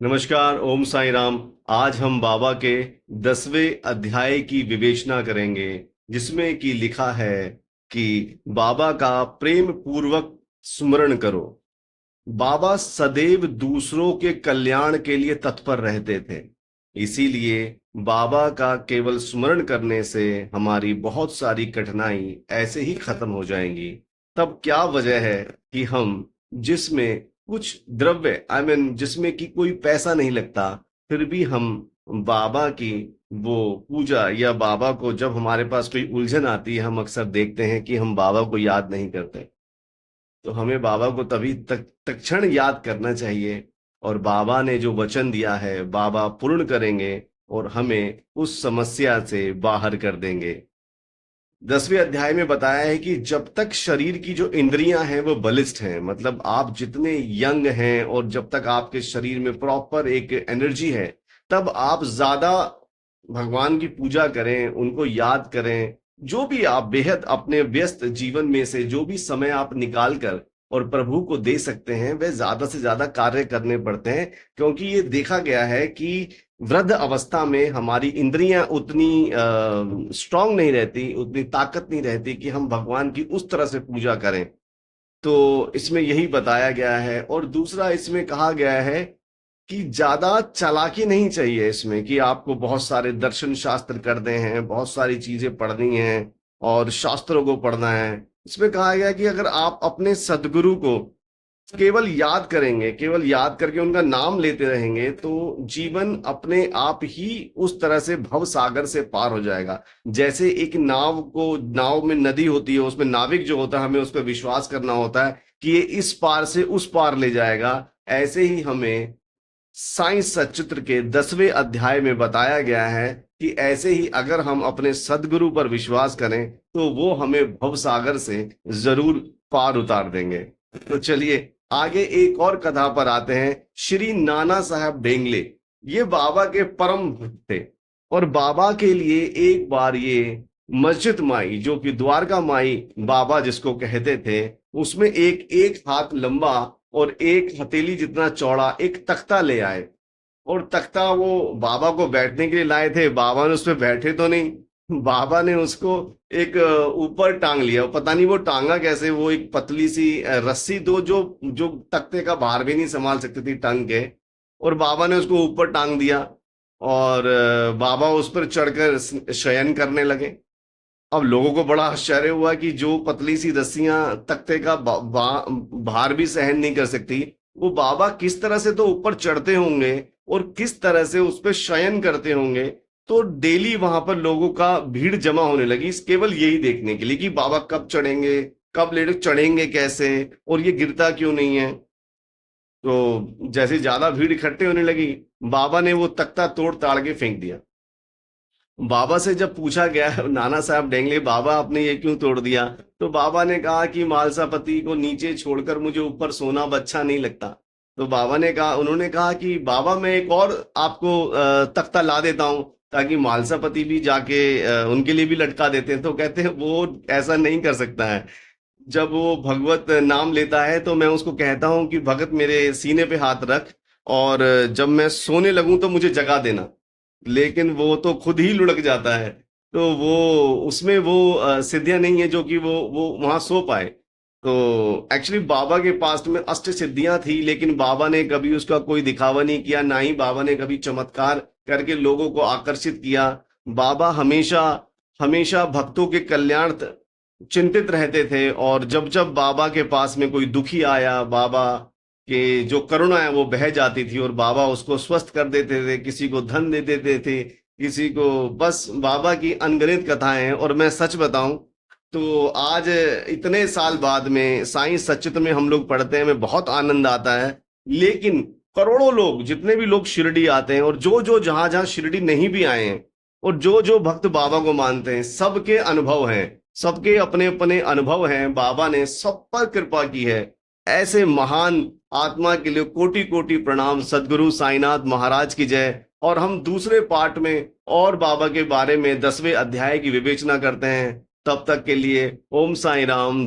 नमस्कार। ओम साई राम। आज हम बाबा के 10वें अध्याय की विवेचना करेंगे, जिसमें कि लिखा है कि बाबा का प्रेम पूर्वक स्मरण करो। बाबा सदैव दूसरों के कल्याण के लिए तत्पर रहते थे। इसीलिए बाबा का केवल स्मरण करने से हमारी बहुत सारी कठिनाई ऐसे ही खत्म हो जाएंगी। तब क्या वजह है कि हम जिसमें कुछ द्रव्य जिसमें कि कोई पैसा नहीं लगता, फिर भी हम बाबा की वो पूजा या बाबा को, जब हमारे पास कोई उलझन आती है, हम अक्सर देखते हैं कि हम बाबा को याद नहीं करते। तो हमें बाबा को तभी तत्क्षण याद करना चाहिए। और बाबा ने जो वचन दिया है, बाबा पूर्ण करेंगे और हमें उस समस्या से बाहर कर देंगे। 10वें अध्याय में बताया है कि जब तक शरीर की जो इंद्रियां हैं वो बलिष्ठ हैं, मतलब आप जितने यंग हैं और जब तक आपके शरीर में प्रॉपर एक एनर्जी है, तब आप ज्यादा भगवान की पूजा करें, उनको याद करें। जो भी आप बेहद अपने व्यस्त जीवन में से जो भी समय आप निकाल कर और प्रभु को दे सकते हैं, वह ज्यादा से ज्यादा कार्य करने पड़ते हैं। क्योंकि ये देखा गया है कि वृद्ध अवस्था में हमारी इंद्रियां उतनी स्ट्रांग नहीं रहती, उतनी ताकत नहीं रहती कि हम भगवान की उस तरह से पूजा करें। तो इसमें यही बताया गया है। और दूसरा इसमें कहा गया है कि ज्यादा चालाकी नहीं चाहिए इसमें, कि आपको बहुत सारे दर्शन शास्त्र करने हैं, बहुत सारी चीजें पढ़नी हैं और शास्त्रों को पढ़ना है। इसमें कहा गया कि अगर आप अपने सदगुरु को केवल याद करेंगे, केवल याद करके उनका नाम लेते रहेंगे, तो जीवन अपने आप ही उस तरह से भव सागर से पार हो जाएगा। जैसे एक नाव में नदी होती है, उसमें नाविक जो होता है, हमें उस पर विश्वास करना होता है कि ये इस पार से उस पार ले जाएगा। ऐसे ही हमें साइंस सचित्र के 10वें अध्याय में बताया गया है कि ऐसे ही अगर हम अपने सदगुरु पर विश्वास करें, तो वो हमें भव सागर से जरूर पार उतार देंगे। तो चलिए आगे एक और कथा पर आते हैं। श्री नाना साहब डेंगले, ये बाबा के परम भक्त थे। और बाबा के लिए एक बार ये मस्जिद माई, जो कि द्वारका माई बाबा जिसको कहते थे, उसमें एक एक हाथ लंबा और एक हथेली जितना चौड़ा एक तख्ता ले आए। और तख्ता वो बाबा को बैठने के लिए लाए थे। बाबा ने उस पर बैठे तो नहीं, बाबा ने उसको एक ऊपर टांग लिया। पता नहीं वो टांगा कैसे, वो एक पतली सी रस्सी, दो जो जो तख्ते का भार भी नहीं संभाल सकती थी टांग के, और बाबा ने उसको ऊपर टांग दिया। और बाबा उस पर चढ़कर शयन करने लगे। अब लोगों को बड़ा आश्चर्य हुआ कि जो पतली सी रस्सियां तख्ते का भार भी सहन नहीं कर सकती, वो बाबा किस तरह से तो ऊपर चढ़ते होंगे और किस तरह से उस पर शयन करते होंगे। तो डेली वहां पर लोगों का भीड़ जमा होने लगी, केवल यही देखने के लिए कि बाबा कब चढ़ेंगे, कब लेट चढ़ेंगे कैसे, और ये गिरता क्यों नहीं है। तो जैसे ज्यादा भीड़ इकट्ठे होने लगी, बाबा ने वो तख्ता तोड़ ताड़ के फेंक दिया। बाबा से जब पूछा गया, नाना साहब डेंगले, बाबा आपने ये क्यों तोड़ दिया, तो बाबा ने कहा कि मालसापति को नीचे छोड़कर मुझे ऊपर सोना अब अच्छा नहीं लगता। तो बाबा ने कहा, उन्होंने कहा कि बाबा मैं एक और आपको तख्ता ला देता हूं, ताकि मालसापति भी जाके उनके लिए भी लटका देते हैं। तो कहते हैं वो ऐसा नहीं कर सकता है। जब वो भगवत नाम लेता है तो मैं उसको कहता हूं कि भगत मेरे सीने पे हाथ रख, और जब मैं सोने लगूं तो मुझे जगा देना। लेकिन वो तो खुद ही लुढ़क जाता है। तो वो उसमें वो सिद्धियां नहीं है जो कि वो वहां सो पाए। तो एक्चुअली बाबा के पास में अष्ट सिद्धियां थी, लेकिन बाबा ने कभी उसका कोई दिखावा नहीं किया, ना ही बाबा ने कभी चमत्कार करके लोगों को आकर्षित किया। बाबा हमेशा हमेशा भक्तों के कल्याण चिंतित रहते थे। और जब जब बाबा के पास में कोई दुखी आया, बाबा कि जो करुणा है वो बह जाती थी और बाबा उसको स्वस्थ कर देते थे, किसी को धन दे देते थे, किसी को। बस बाबा की अनगिनत कथाएं हैं। और मैं सच बताऊं तो आज इतने साल बाद में साईं सच्चित्र में हम लोग पढ़ते हैं, हमें बहुत आनंद आता है। लेकिन करोड़ों लोग, जितने भी लोग शिरडी आते हैं, और जो जो जहां जहां शिरडी नहीं भी आए हैं, और जो जो भक्त बाबा को मानते हैं, सबके अनुभव हैं, सबके अपने अपने अनुभव हैं। बाबा ने सब पर कृपा की है। ऐसे महान आत्मा के लिए कोटि कोटि प्रणाम। सदगुरु साईनाथ महाराज की जय। और हम दूसरे पार्ट में और बाबा के बारे में 10वें अध्याय की विवेचना करते हैं। तब तक के लिए ओम साई राम।